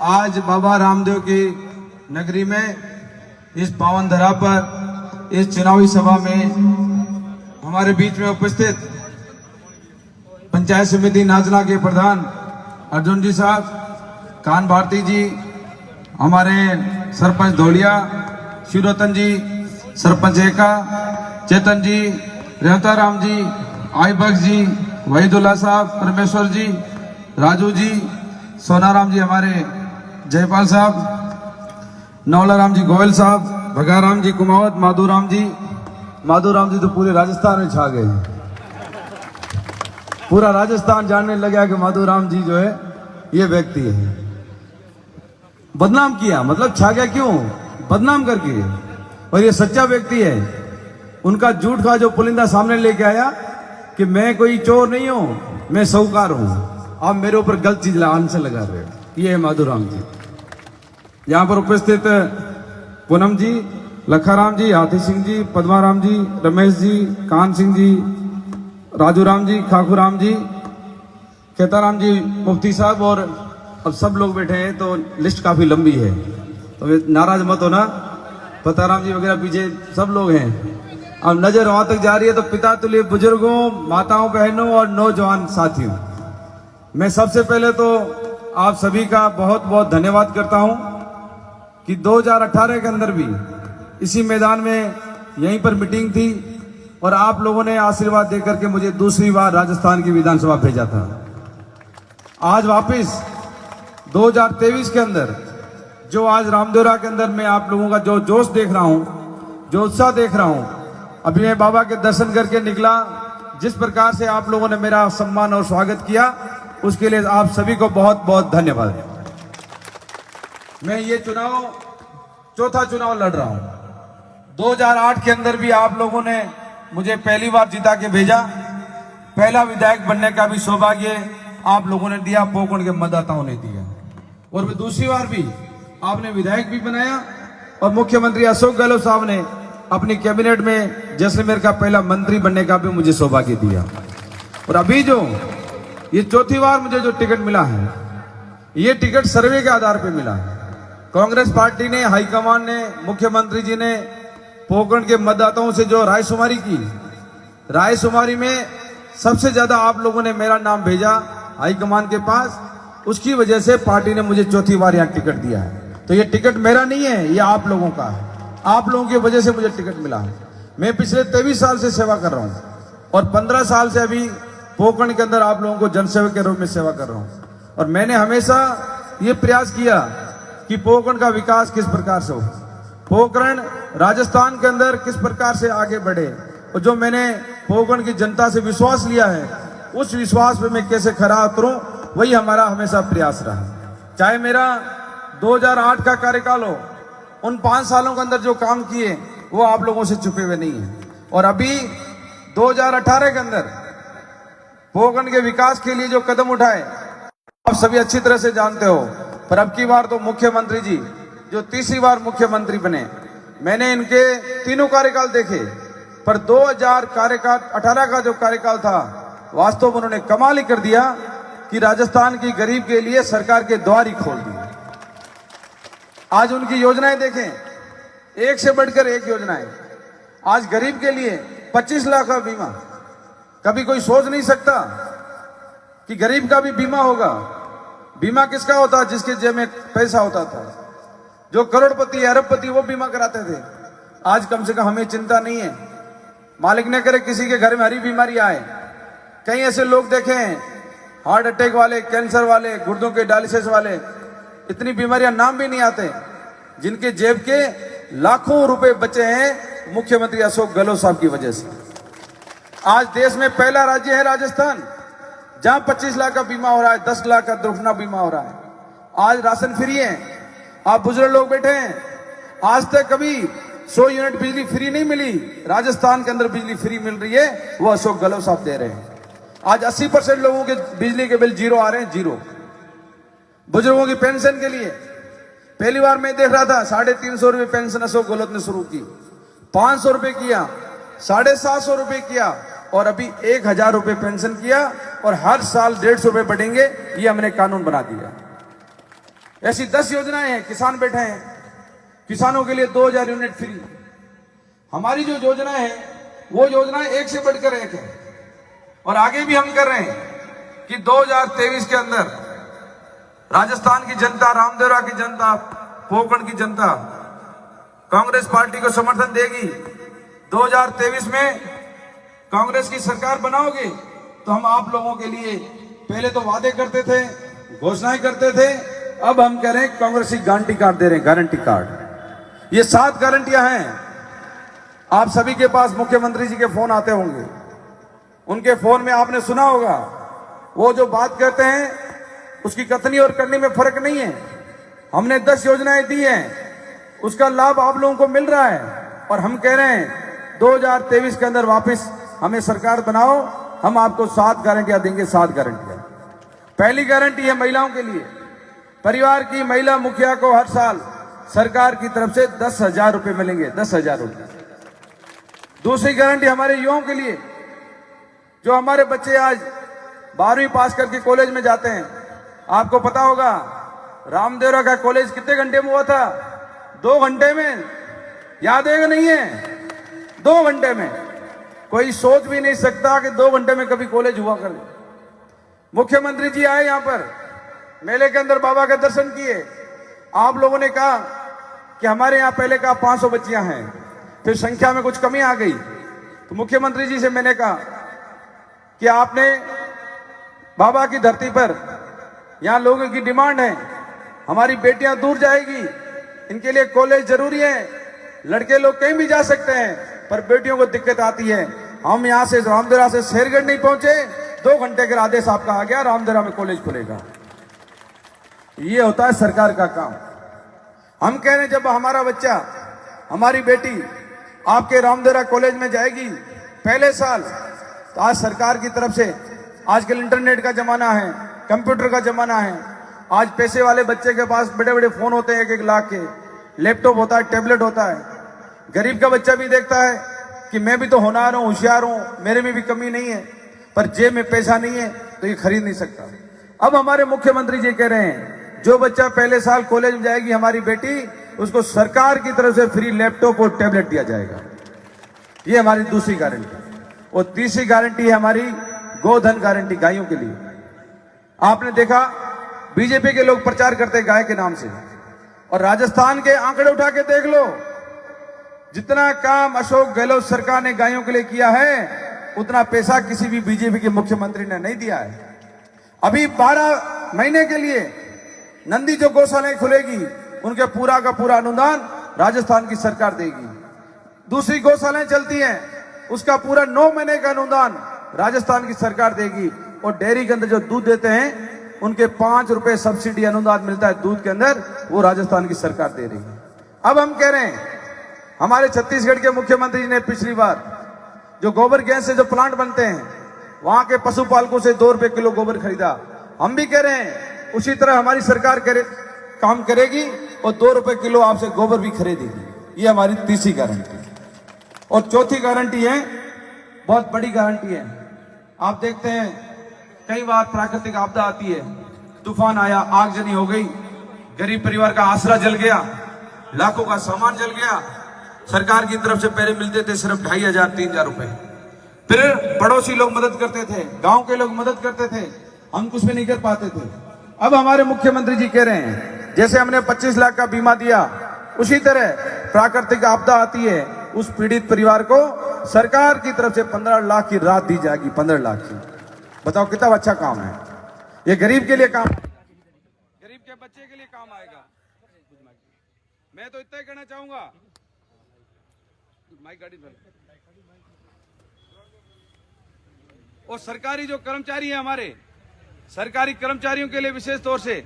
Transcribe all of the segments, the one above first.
आज बाबा रामदेव की नगरी में इस पावन धरा पर इस चुनावी सभा में हमारे बीच में उपस्थित पंचायत समिति नाचना के प्रधान अर्जुन जी साहब, कान भारती जी, हमारे सरपंच धोलिया, शिवरतन जी, सरपंच एका, चेतन जी, रेवता राम जी, आईबक्स जी, वहीदुल्ला साहब, परमेश्वर जी, राजू जी, सोनाराम जी, हमारे जयपाल साहब, नौला राम जी गोयल साहब, भगाराम जी कुमावत, माधुराम जी तो पूरे राजस्थान में छा गए। पूरा राजस्थान जानने लगा कि माधुराम जी जो है ये व्यक्ति है। बदनाम किया, मतलब छा गया क्यों? बदनाम करके। और ये सच्चा व्यक्ति है। उनका झूठ का जो पुलिंदा सामने लेके आया कि मैं कोई चोर नहीं हूं, मैं साहूकार हूं, आप मेरे ऊपर गलत चीज आंसर लगा रहे हो। ये है माधुराम जी। यहां पर उपस्थित पूनम जी, लखाराम जी, हाथी सिंह जी, पद्माराम जी, रमेश जी, कान सिंह जी, राजू राम जी, खाखूराम जी, खेताराम जी, मुफ्ती साहब, और अब सब लोग बैठे हैं तो लिस्ट काफी लंबी है, तो नाराज मत होना। पताराम जी वगैरह पीछे सब लोग हैं। अब नजर वहां तक जा रही है तो पिता तुल्य बुजुर्गों, माताओं, बहनों और नौजवान साथियों, मैं सबसे पहले तो आप सभी का बहुत बहुत धन्यवाद करता हूं कि 2018 के अंदर भी इसी मैदान में यहीं पर मीटिंग थी और आप लोगों ने आशीर्वाद देकर के मुझे दूसरी बार राजस्थान की विधानसभा भेजा था। आज वापस 2023 के अंदर जो आज रामदेवरा के अंदर मैं आप लोगों का जो जोश देख रहा हूं, जो उत्साह देख रहा हूं, अभी मैं बाबा के दर्शन करके निकला, जिस प्रकार से आप लोगों ने मेरा सम्मान और स्वागत किया, उसके लिए आप सभी को बहुत बहुत धन्यवाद। मैं ये चौथा चुनाव लड़ रहा हूं। 2008 के अंदर भी आप लोगों ने मुझे पहली बार जिता के भेजा। पहला विधायक बनने का भी सौभाग्य आप लोगों ने दिया, पोकरण के मतदाताओं ने दिया। और दूसरी बार भी आपने विधायक भी बनाया और मुख्यमंत्री अशोक गहलोत साहब ने अपनी कैबिनेट में जैसलमेर का पहला मंत्री बनने का भी मुझे सौभाग्य दिया। और अभी जो ये चौथी बार मुझे जो टिकट मिला है, ये टिकट सर्वे के आधार पर मिला है। कांग्रेस पार्टी ने, हाईकमान ने, मुख्यमंत्री जी ने पोकरण के मतदाताओं से जो रायशुमारी की, रायशुमारी में सबसे ज्यादा आप लोगों ने मेरा नाम भेजा हाईकमान के पास, उसकी वजह से पार्टी ने मुझे चौथी बार यहाँ टिकट दिया है। तो ये टिकट मेरा नहीं है, ये आप लोगों का है। आप लोगों की वजह से मुझे टिकट मिला है। मैं पिछले 23 साल से सेवा कर रहा हूँ और 15 साल से अभी पोकरण के अंदर आप लोगों को जनसेवक के रूप में सेवा कर रहा हूँ। और मैंने हमेशा ये प्रयास किया कि पोकरण का विकास किस प्रकार से हो, पोकरण राजस्थान के अंदर किस प्रकार से आगे बढ़े, और जो मैंने पोकरण की जनता से विश्वास लिया है, उस विश्वास पे मैं कैसे खरा उतरूं, वही हमारा हमेशा प्रयास रहा। चाहे मेरा 2008 का कार्यकाल हो, उन 5 सालों के अंदर जो काम किए वो आप लोगों से छुपे हुए नहीं है। और अभी 2018 के अंदर पोकरण के विकास के लिए जो कदम उठाए आप सभी अच्छी तरह से जानते हो। पर अब की बार तो मुख्यमंत्री जी जो तीसरी बार मुख्यमंत्री बने, मैंने इनके तीनों कार्यकाल देखे, पर 2018 का जो कार्यकाल था, वास्तव में उन्होंने कमाल ही कर दिया कि राजस्थान की गरीब के लिए सरकार के द्वार ही खोल दिए। आज उनकी योजनाएं देखें, एक से बढ़कर एक योजनाएं। आज गरीब के लिए 25 लाख का बीमा, कभी कोई सोच नहीं सकता कि गरीब का भी बीमा होगा। बीमा किसका होता? जिसके जेब में पैसा होता था। जो करोड़पति, अरबपति, वो बीमा कराते थे। आज कम से कम हमें चिंता नहीं है, मालिक ने करे किसी के घर में हरी बीमारी आए। कई ऐसे लोग देखे हैं, हार्ट अटैक वाले, कैंसर वाले, गुर्दों के डायलिसिस वाले, इतनी बीमारियां नाम भी नहीं आते, जिनके जेब के लाखों रुपए बचे हैं मुख्यमंत्री अशोक गहलोत साहब की वजह से। आज देश में पहला राज्य है राजस्थान, जहां 25 लाख का बीमा हो रहा है, 10 लाख का दुर्घटना बीमा हो रहा है। आज राशन फ्री है, आप बुजुर्ग लोग बैठे हैं, आज तक कभी 100 यूनिट बिजली फ्री नहीं मिली। राजस्थान के अंदर बिजली फ्री मिल रही है, वो अशोक गहलोत साहब दे रहे हैं। आज 80% लोगों के बिजली के बिल जीरो आ रहे हैं, जीरो। बुजुर्गों की पेंशन के लिए पहली बार मैं देख रहा था 350 रुपए पेंशन अशोक गहलोत ने शुरू की, 500 रुपए किया, 750 रुपए किया, और अभी 1000 रुपए पेंशन किया, और हर साल 150 रुपए बढ़ेंगे, ये हमने कानून बना दिया। ऐसी 10 योजनाएं हैं। किसान बैठे हैं, किसानों के लिए 2000 यूनिट फ्री। हमारी जो योजनाएं हैं वो योजनाएं एक से बढ़कर एक है, और आगे भी हम कर रहे हैं कि 2023 के अंदर राजस्थान की जनता, रामदेवरा की जनता, पोकरण की जनता कांग्रेस पार्टी को समर्थन देगी। 2023 में कांग्रेस की सरकार बनाओगे तो हम आप लोगों के लिए पहले तो वादे करते थे, घोषणाएं करते थे, अब हम कह रहे हैं कांग्रेस की गारंटी कार्ड दे रहे हैं, गारंटी कार्ड। ये 7 गारंटियां हैं। आप सभी के पास मुख्यमंत्री जी के फोन आते होंगे, उनके फोन में आपने सुना होगा, वो जो बात करते हैं उसकी कथनी और करनी में फर्क नहीं है। हमने 10 योजनाएं दी हैं, उसका लाभ आप लोगों को मिल रहा है, और हम कह रहे हैं 2023 के अंदर वापस हमें सरकार बनाओ, हम आपको 7 गारंटियां देंगे। 7 गारंटियां। पहली गारंटी है महिलाओं के लिए। परिवार की महिला मुखिया को हर साल सरकार की तरफ से 10,000 रुपए मिलेंगे, 10,000 रुपए। दूसरी गारंटी हमारे युवाओं के लिए, जो हमारे बच्चे आज 12वीं पास करके कॉलेज में जाते हैं। आपको पता होगा रामदेवरा का कॉलेज कितने घंटे में हुआ था? 2 घंटे में। याद है कि नहीं है? 2 घंटे में। कोई सोच भी नहीं सकता कि 2 घंटे में कभी कॉलेज हुआ करे। मुख्यमंत्री जी आए यहां पर, मेले के अंदर बाबा के दर्शन किए। आप लोगों ने कहा कि हमारे यहां पहले कहा 500 बच्चियां हैं, फिर संख्या में कुछ कमी आ गई। तो मुख्यमंत्री जी से मैंने कहा कि आपने बाबा की धरती पर, यहां लोगों की डिमांड है, हमारी बेटियां दूर जाएगी, इनके लिए कॉलेज जरूरी है। लड़के लोग कहीं भी जा सकते हैं, पर बेटियों को दिक्कत आती है। हम यहां से रामदेवरा से शेरगढ़ नहीं पहुंचे, 2 घंटे का आदेश आपका आ गया, रामदेवरा में कॉलेज खुलेगा। ये होता है सरकार का काम। हम कह रहे हैं जब हमारा बच्चा, हमारी बेटी आपके रामदेवरा कॉलेज में जाएगी पहले साल, तो आज सरकार की तरफ से, आजकल इंटरनेट का जमाना है, कंप्यूटर का जमाना है। आज पैसे वाले बच्चे के पास बड़े बड़े फोन होते हैं, 1-1 लाख के, लैपटॉप होता है, टैबलेट होता है। गरीब का बच्चा भी देखता है कि मैं भी तो होनहार हूं, होशियार हूं, मेरे में भी कमी नहीं है, पर जेब में पैसा नहीं है तो ये खरीद नहीं सकता। अब हमारे मुख्यमंत्री जी कह रहे हैं जो बच्चा पहले साल कॉलेज में जाएगी हमारी बेटी, उसको सरकार की तरफ से फ्री लैपटॉप और टैबलेट दिया जाएगा। ये हमारी दूसरी गारंटी। और तीसरी गारंटी है हमारी गोधन गारंटी, गायों के लिए। आपने देखा बीजेपी के लोग प्रचार करते हैं गाय के नाम से, और राजस्थान के आंकड़े उठा के देख लो, जितना काम अशोक गहलोत सरकार ने गायों के लिए किया है, उतना पैसा किसी भी बीजेपी के मुख्यमंत्री ने नहीं दिया है। अभी 12 महीने के लिए नंदी जो गौशालाएं खुलेगी, उनके पूरा का पूरा अनुदान राजस्थान की सरकार देगी। दूसरी गौशालाएं चलती हैं, उसका पूरा 9 महीने का अनुदान राजस्थान की सरकार देगी। और डेयरी के अंदर जो दूध देते हैं, उनके 5 रुपए सब्सिडी अनुदान मिलता है दूध के अंदर, वो राजस्थान की सरकार दे रही है। अब हम कह रहे हैं, हमारे छत्तीसगढ़ के मुख्यमंत्री जी ने पिछली बार जो गोबर गैस से जो प्लांट बनते हैं, वहां के पशुपालकों से 2 रुपए किलो गोबर खरीदा। हम भी कह रहे हैं उसी तरह हमारी सरकार काम करेगी और 2 रुपए किलो आपसे गोबर भी खरीदेगी। ये हमारी तीसरी गारंटी। और चौथी गारंटी है, बहुत बड़ी गारंटी है। आप देखते हैं कई बार प्राकृतिक आपदा आती है, तूफान आया, आगजनी हो गई, गरीब परिवार का आसरा जल गया, लाखों का सामान जल गया। सरकार की तरफ से पहले मिलते थे सिर्फ 2500-3000 रुपए, फिर पड़ोसी लोग मदद करते थे, गांव के लोग मदद करते थे, हम कुछ भी नहीं कर पाते थे। अब हमारे मुख्यमंत्री जी कह रहे हैं जैसे हमने 25 लाख का बीमा दिया, उसी तरह प्राकृतिक आपदा आती है, उस पीड़ित परिवार को सरकार की तरफ से 15 लाख की राहत दी जाएगी। 15 लाख की। बताओ कितना अच्छा काम है ये। गरीब के लिए काम, गरीब के बच्चे के लिए काम आएगा। मैं तो इतना ही कहना चाहूंगा, और सरकारी जो कर्मचारी हैं, हमारे सरकारी कर्मचारियों के लिए विशेष तौर से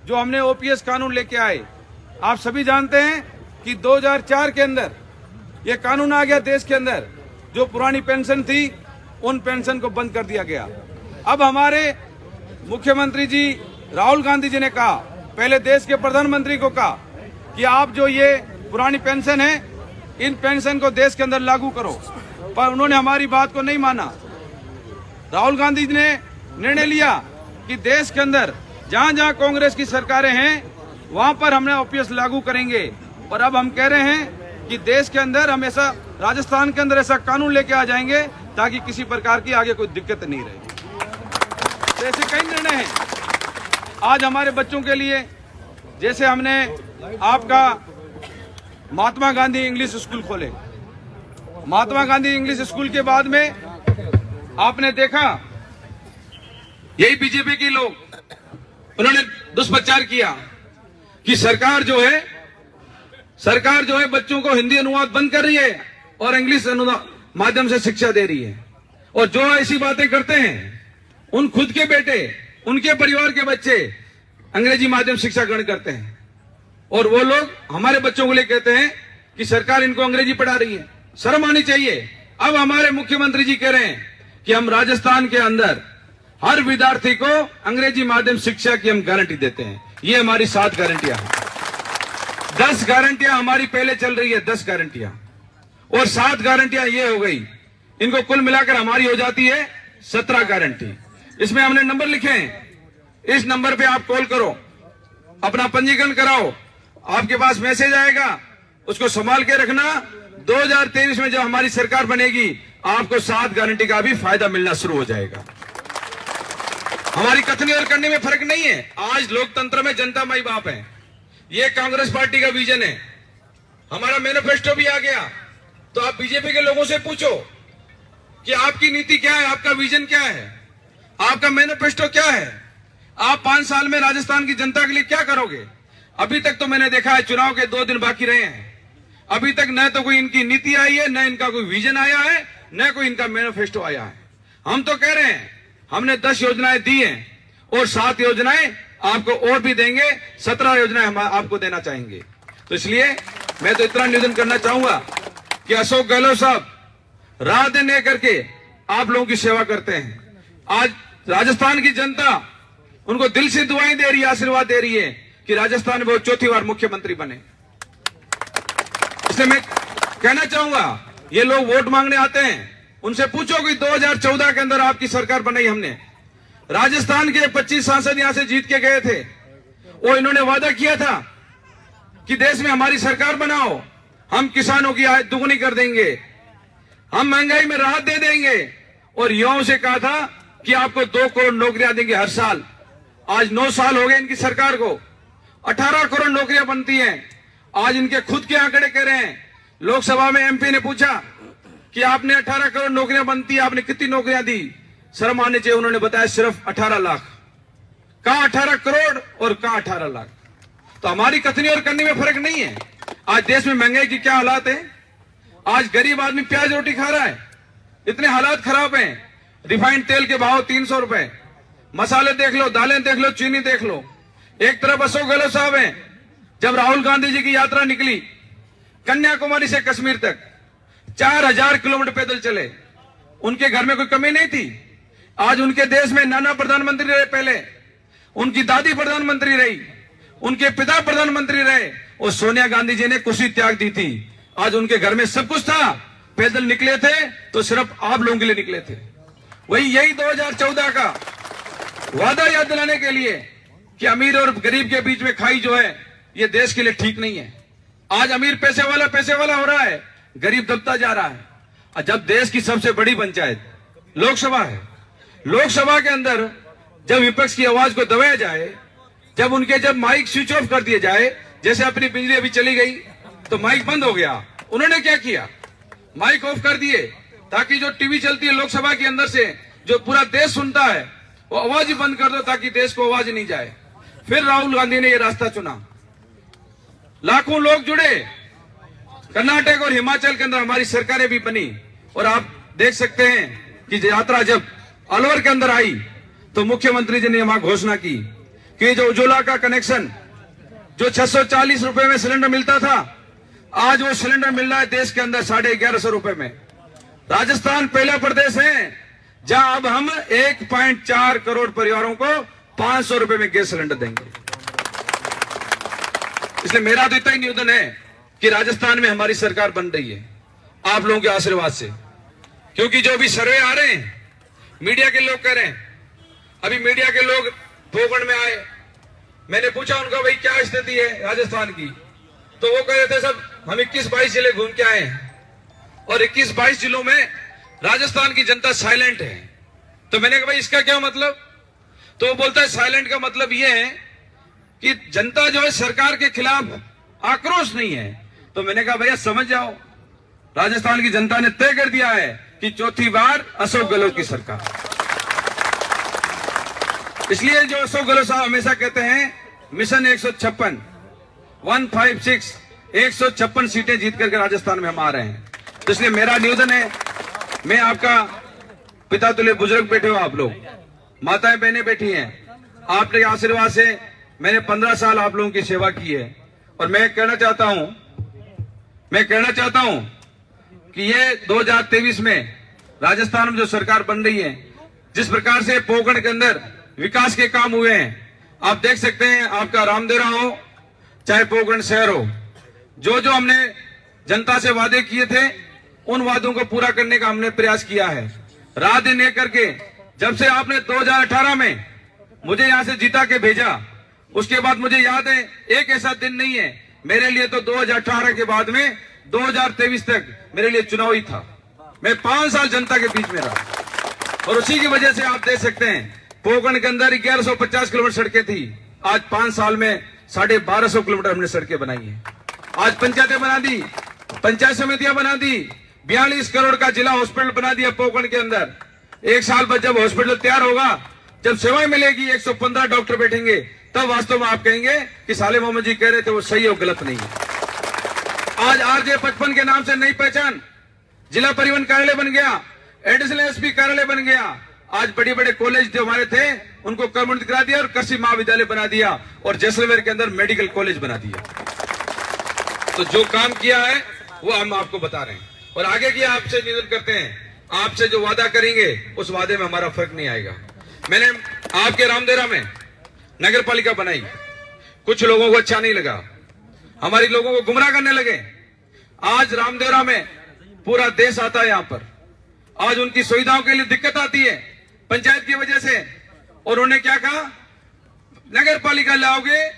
जो हमने ओपीएस कानून लेके आए। आप सभी जानते हैं कि 2004 के अंदर यह कानून आ गया देश के अंदर, जो पुरानी पेंशन थी उन पेंशन को बंद कर दिया गया। अब हमारे मुख्यमंत्री जी राहुल गांधी जी ने कहा, पहले देश के प्रधानमंत्री को कहा कि आप जो ये पुरानी पेंशन है, इन पेंशन को देश के अंदर लागू करो, पर उन्होंने हमारी बात को नहीं माना। राहुल गांधी जी ने निर्णय लिया कि देश के अंदर जहां जहां कांग्रेस की सरकारें हैं वहां पर हमने ओपीएस लागू करेंगे। और अब हम कह रहे हैं कि देश के अंदर हम ऐसा, राजस्थान के अंदर ऐसा कानून लेके आ जाएंगे ताकि किसी प्रकार की आगे कोई दिक्कत नहीं रहे। तो ऐसे कई निर्णय हैं आज हमारे बच्चों के लिए। जैसे हमने आपका महात्मा गांधी इंग्लिश स्कूल खोले। महात्मा गांधी इंग्लिश स्कूल के बाद में आपने देखा यही बीजेपी के लोग उन्होंने दुष्प्रचार किया कि सरकार जो है बच्चों को हिंदी अनुवाद बंद कर रही है और इंग्लिश अनुवाद माध्यम से शिक्षा दे रही है। और जो ऐसी बातें करते हैं उन खुद के बेटे, उनके परिवार के बच्चे अंग्रेजी माध्यम शिक्षा ग्रहण करते हैं और वो लोग हमारे बच्चों को लिए कहते हैं कि सरकार इनको अंग्रेजी पढ़ा रही है। शर्म आनी चाहिए। अब हमारे मुख्यमंत्री जी कह रहे हैं कि हम राजस्थान के अंदर हर विद्यार्थी को अंग्रेजी माध्यम शिक्षा की हम गारंटी देते हैं। ये हमारी 7 गारंटियां हैं। 10 गारंटियां हमारी पहले चल रही है, 10 गारंटियां और 7 गारंटियां ये हो गई। इनको कुल मिलाकर हमारी हो जाती है 17 गारंटी। इसमें हमने नंबर लिखे हैं। इस नंबर पे आप कॉल करो, अपना पंजीकरण कराओ, आपके पास मैसेज आएगा, उसको संभाल के रखना। 2023 में जब हमारी सरकार बनेगी आपको 7 गारंटी का भी फायदा मिलना शुरू हो जाएगा। हमारी कथनी और करने में फर्क नहीं है। आज लोकतंत्र में जनता माई बाप है। ये कांग्रेस पार्टी का विजन है। हमारा मैनिफेस्टो भी आ गया। तो आप बीजेपी के लोगों से पूछो कि आपकी नीति क्या है, आपका विजन क्या है, आपका मैनिफेस्टो क्या है, आप 5 साल में राजस्थान की जनता के लिए क्या करोगे। अभी तक तो मैंने देखा है चुनाव के 2 दिन बाकी रहे हैं, अभी तक न तो कोई इनकी नीति आई है, न इनका कोई विजन आया है, न कोई इनका मैनिफेस्टो आया है। हम तो कह रहे हैं हमने 10 योजनाएं दी हैं और 7 योजनाएं आपको और भी देंगे, 17 योजनाएं हम आपको देना चाहेंगे। तो इसलिए मैं तो इतना निवेदन करना चाहूंगा कि अशोक गहलोत साहब रात दिन एक करके आप लोगों की सेवा करते हैं। आज राजस्थान की जनता उनको दिल से दुआएं दे रही है, आशीर्वाद दे रही है कि राजस्थान में वो 4थी बार मुख्यमंत्री बने। इसलिए मैं कहना चाहूंगा ये लोग वोट मांगने आते हैं, उनसे पूछो कि 2014 के अंदर आपकी सरकार बनाई हमने, राजस्थान के 25 सांसद यहां से जीत के गए थे। वो इन्होंने वादा किया था कि देश में हमारी सरकार बनाओ, हम किसानों की आय दुगनी कर देंगे, हम महंगाई में राहत दे देंगे और युवाओं से कहा था कि आपको 2 करोड़ नौकरियां देंगे हर साल। आज 9 साल हो गए इनकी सरकार को, 18 करोड़ नौकरियां बनती हैं। आज इनके खुद के आंकड़े कह रहे हैं। लोकसभा में एमपी ने पूछा कि आपने 18 करोड़ नौकरियां बनती, आपने कितनी नौकरियां दी। शर्म आने चाहिए, उन्होंने बताया सिर्फ 18 लाख। कहां 18 करोड़ और कहां 18 लाख। तो हमारी कथनी और करनी में फर्क नहीं है। आज देश में महंगाई की क्या हालात है। आज गरीब आदमी प्याज रोटी खा रहा है, इतने हालात खराब हैं। रिफाइंड तेल के भाव 300 रुपए, मसाले देख लो, दालें देख लो, चीनी देख लो। एक तरफ अशोक गहलोत साहब हैं, जब राहुल गांधी जी की यात्रा निकली कन्याकुमारी से कश्मीर तक 4000 किलोमीटर पैदल चले, उनके घर में कोई कमी नहीं थी। आज उनके देश में नाना प्रधानमंत्री रहे, पहले उनकी दादी प्रधानमंत्री रही, उनके पिता प्रधानमंत्री रहे और सोनिया गांधी जी ने कुर्सी त्याग दी थी। आज उनके घर में सब कुछ था, पैदल निकले थे तो सिर्फ आप लोगों के लिए निकले थे। यही 2014 का वादा याद दिलाने के लिए कि अमीर और गरीब के बीच में खाई जो है ये देश के लिए ठीक नहीं है। आज अमीर पैसे वाला हो रहा है, गरीब दबता जा रहा है। और जब देश की सबसे बड़ी पंचायत लोकसभा है, लोकसभा के अंदर जब विपक्ष की आवाज को दबाया जाए, जब माइक स्विच ऑफ कर दिया जाए, जैसे अपनी बिजली अभी चली गई तो माइक बंद हो गया, उन्होंने क्या किया, माइक ऑफ कर दिए ताकि जो टीवी चलती है लोकसभा के अंदर से जो पूरा देश सुनता है वो आवाज ही बंद कर दो ताकि देश को आवाज नहीं जाए। फिर राहुल गांधी ने ये रास्ता चुना, लाखों लोग जुड़े, कर्नाटक और हिमाचल के अंदर हमारी सरकारें भी बनी। और आप देख सकते हैं कि यात्रा जब अलवर के अंदर आई तो मुख्यमंत्री जी ने वहां घोषणा की कि जो उज्ज्वला का कनेक्शन जो 640 रुपए में सिलेंडर मिलता था, आज वो सिलेंडर मिल रहा है देश के अंदर 1150 रुपए में। राजस्थान पहला प्रदेश है जहां अब हम 1.4 करोड़ परिवारों को 500 रुपए में गैस सिलेंडर देंगे। इसलिए मेरा तो इतना ही निवेदन है कि राजस्थान में हमारी सरकार बन रही है आप लोगों के आशीर्वाद से। क्योंकि जो भी सर्वे आ रहे हैं, मीडिया के लोग कह रहे हैं, अभी मीडिया के लोग भोगण में आए, मैंने पूछा उनका भाई क्या स्थिति है राजस्थान की, तो वो कह रहे थे सब हम 21-22 जिले घूम के आए हैं और 21-22 जिलों में राजस्थान की जनता साइलेंट है। तो मैंने कहा भाई इसका क्या मतलब? तो वो बोलता है साइलेंट का मतलब ये है कि जनता जो है सरकार के खिलाफ आक्रोश नहीं है। तो मैंने कहा भैया समझ जाओ, राजस्थान की जनता ने तय कर दिया है कि चौथी बार अशोक गहलोत की सरकार। इसलिए जो अशोक गहलोत साहब हमेशा कहते हैं मिशन 156 156 सीटें जीत करके राजस्थान में हम आ रहे हैं। तो इसलिए मेरा निवेदन है, मैं आपका पिता तुल्य बुजुर्ग बैठे हो आप लोग, माताएं बहनें बैठी हैं, आपके आशीर्वाद से मैंने 15 साल आप लोगों की सेवा की है और मैं कहना चाहता हूं कि ये 2023 में राजस्थान में जो सरकार बन रही है, जिस प्रकार से पोखरण के अंदर विकास के काम हुए हैं, आप देख सकते हैं। आपका रामदेवरा हो चाहे पोखरण शहर हो, जो जो हमने जनता से वादे किए थे उन वादों को पूरा करने का हमने प्रयास किया है, रात दिन एक करके। जब से आपने 2018 में मुझे यहां से जीता के भेजा, उसके बाद मुझे याद है एक ऐसा दिन नहीं है मेरे लिए, तो 2018 के बाद में 2023 तक मेरे लिए चुनाव ही था। मैं 5 साल जनता के बीच में रहा और उसी की वजह से आप देख सकते हैं पोखरण के अंदर 1150 किलोमीटर सड़कें थी, आज 5 साल में 1250 किलोमीटर हमने सड़कें बनाई है। आज पंचायतें बना दी, पंचायत समितियां बना दी, 42 करोड़ का जिला हॉस्पिटल बना दिया पोखरण के अंदर। एक साल बाद जब हॉस्पिटल तैयार होगा, जब सेवाएं मिलेगी, 115 डॉक्टर बैठेंगे, तब वास्तव में आप कहेंगे कि साले मोहम्मद जी कह रहे थे वो सही और गलत नहीं है। आज RJ 55 के नाम से नई पहचान, जिला परिवहन कार्यालय बन गया, एडिशनल SP कार्यालय बन गया। आज बड़े बड़े कॉलेज जो हमारे थे उनको कर्मोन्नत करा दिया और कृषि महाविद्यालय बना दिया और जैसलमेर के अंदर मेडिकल कॉलेज बना दिया। तो जो काम किया है वो हम आपको बता रहे हैं और आगे की आपसे निवेदन करते हैं, आपसे जो वादा करेंगे उस वादे में हमारा फर्क नहीं आएगा। मैंने आपके रामदेवरा में नगर पालिका बनाई, कुछ लोगों को अच्छा नहीं लगा, हमारे लोगों को गुमराह करने लगे। आज रामदेवरा में पूरा देश आता है, यहां पर आज उनकी सुविधाओं के लिए दिक्कत आती है पंचायत की वजह से, और उन्होंने क्या कहा, नगर पालिका लाओगे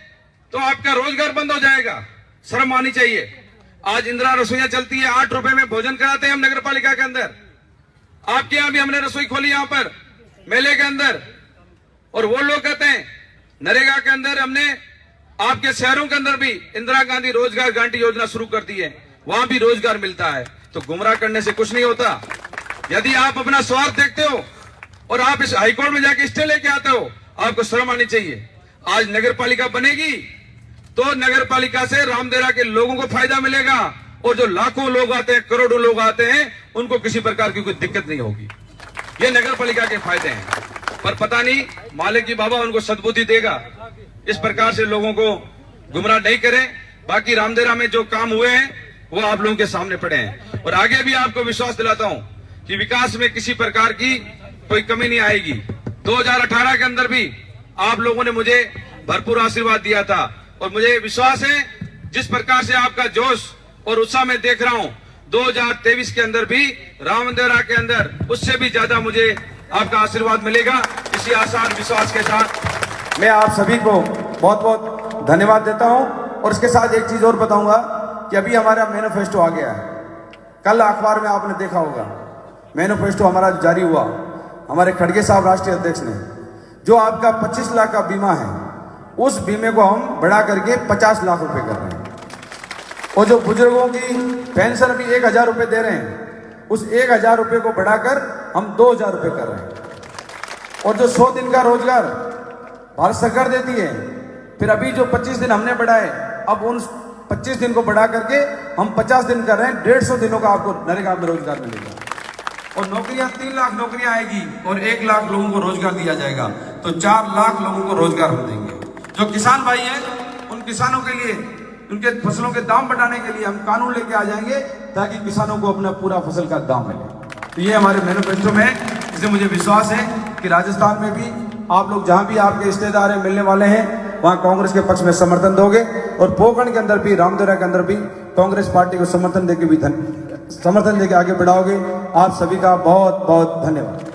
तो आपका रोजगार बंद हो जाएगा, शर्म आनी चाहिए। आज इंदिरा रसोइयां चलती है, 8 रुपए में भोजन कराते हैं हम नगर पालिका के अंदर। आपके यहां भी हमने रसोई खोली यहां पर मेले के अंदर, और वो लोग कहते हैं नरेगा के अंदर हमने आपके शहरों के अंदर भी इंदिरा गांधी रोजगार गारंटी योजना शुरू कर दी है, वहां भी रोजगार मिलता है। तो गुमराह करने से कुछ नहीं होता। यदि आप अपना स्वार्थ देखते हो और आप इस हाईकोर्ट में जाके स्टे लेके आते हो, आपको शर्म आनी चाहिए। आज नगर पालिका बनेगी तो नगर पालिका से रामदेवरा के लोगों को फायदा मिलेगा और जो लाखों लोग आते हैं, करोड़ों लोग आते हैं, उनको किसी प्रकार की कोई दिक्कत नहीं होगी। ये नगर पालिका के फायदे हैं, पर पता नहीं मालिक जी बाबा उनको सद्बुद्धि देगा, इस प्रकार से लोगों को गुमराह नहीं करें। बाकी रामदेवरा में जो काम हुए हैं वो आप लोगों के सामने पड़े हैं और आगे भी आपको विश्वास दिलाता हूं कि विकास में किसी प्रकार की कोई कमी नहीं आएगी। 2018 के अंदर भी आप लोगों ने मुझे भरपूर आशीर्वाद दिया था और मुझे विश्वास है जिस प्रकार से आपका जोश और उत्साह में देख रहा हूं, 2023 के अंदर भी रामदेवरा के अंदर उससे भी ज्यादा मुझे आपका आशीर्वाद मिलेगा। इसी आशा और विश्वास के साथ मैं आप सभी को बहुत बहुत धन्यवाद देता हूं और इसके साथ एक चीज और बताऊंगा कि अभी हमारा मैनिफेस्टो आ गया है। कल अखबार में आपने देखा होगा मैनिफेस्टो हमारा जारी हुआ, हमारे खड़गे साहब राष्ट्रीय अध्यक्ष ने, जो आपका 25 लाख का बीमा है उस बीमे को हम बढ़ा करके 50 लाख रुपए कर रहे हैं और जो बुजुर्गों की पेंशन अभी 1000 रुपए दे रहे हैं उस 1000 रुपए को बढ़ाकर हम 2000 रुपए कर रहे हैं। और जो 100 दिन का रोजगार भारत सरकार देती है, फिर अभी जो 25 दिन हमने बढ़ाए, अब उन 25 दिन को बढ़ा करके हम 50 दिन कर रहे हैं। 150 दिनों का आपको नरेगा में रोजगार मिलेगा और नौकरियां 3 लाख नौकरियां आएगी और 1 लाख लोगों को रोजगार दिया जाएगा, तो 4 लाख लोगों को रोजगार हम देंगे। जो किसान भाई हैं उन किसानों के लिए उनके फसलों के दाम बढ़ाने के लिए हम कानून लेके आ जाएंगे ताकि किसानों को अपना पूरा फसल का दाम मिले। तो ये हमारे मैनिफेस्टो में है, इसलिए मुझे विश्वास है कि राजस्थान में भी आप लोग जहां भी आपके रिश्तेदार हैं मिलने वाले हैं वहां कांग्रेस के पक्ष में समर्थन दोगे और पोखरण के अंदर भी रामदेवरा के अंदर भी कांग्रेस पार्टी को समर्थन देके आगे बढ़ाओगे। आप सभी का बहुत बहुत धन्यवाद।